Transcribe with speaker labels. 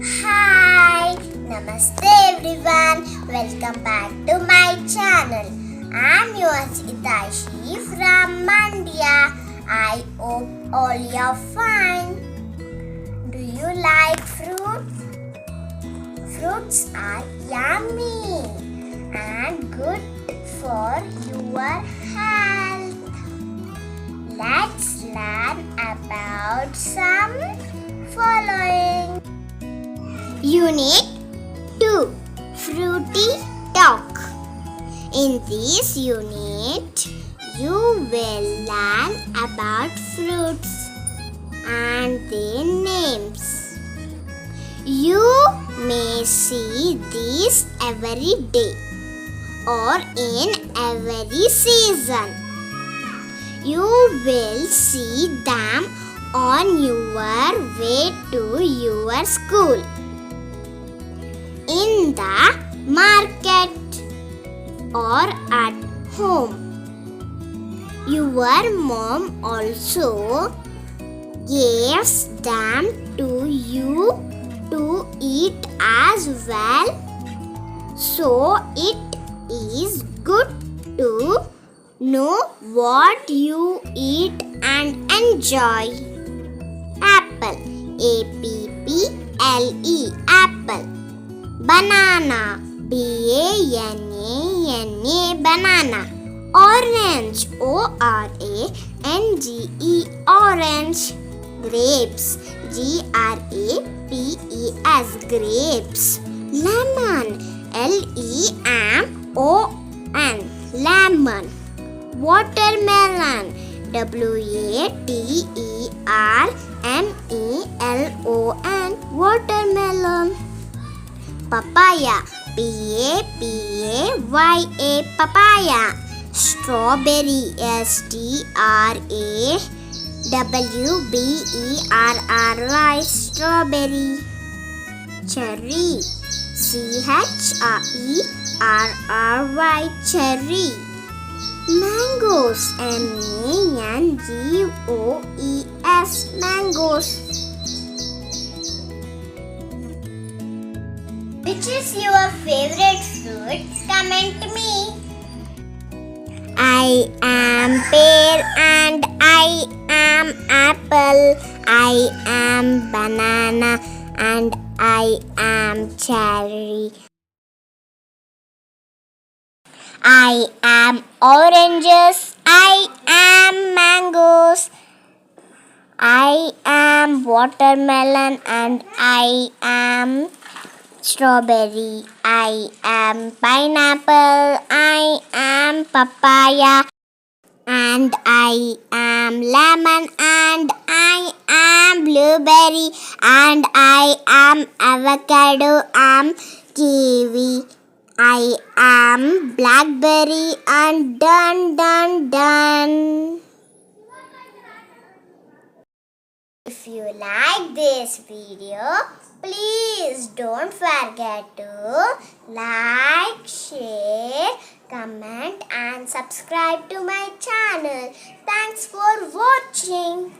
Speaker 1: Hi, Namaste everyone. Welcome back to my channel. I'm yours Itashi from Mandya. I hope all you're fine. Do you like fruits? Fruits are yummy and good for your health. Let's learn about some following. Unit 2. Fruity Talk. In this unit, you will learn about fruits and their names. You may see these every day or in every season. You will see them on your way to your school, in the market, or at home. Your mom also gives them to you to eat as well. So it is good to know what you eat and enjoy. Apple, A-P-P-L-E, apple. Banana, B-A-N-A-N-A, banana. Orange, O-R-A-N-G-E, orange. Grapes, G-R-A-P-E-S, grapes. Lemon, L-E-M-O-N, lemon. Watermelon, W-A-T-E-R-M-E-L-O-N, watermelon. Papaya, P-A-P-A-Y-A, papaya. Strawberry, S-T-R-A-W-B-E-R-R-Y, strawberry. Cherry, C-H-R-E-R-R-Y, cherry. Mangoes, M-A-N-G-O-E-S, mangoes. Which is your favorite fruit? Comment me. I am pear and I am apple. I am banana and I am cherry. I am oranges. I am mangoes. I am watermelon and I am strawberry. I am pineapple. I am papaya. And I am lemon. And I am blueberry. And I am avocado. I am kiwi. I am blackberry. And done. If you like this video, please don't forget to like, share, comment and subscribe to my channel. Thanks for watching.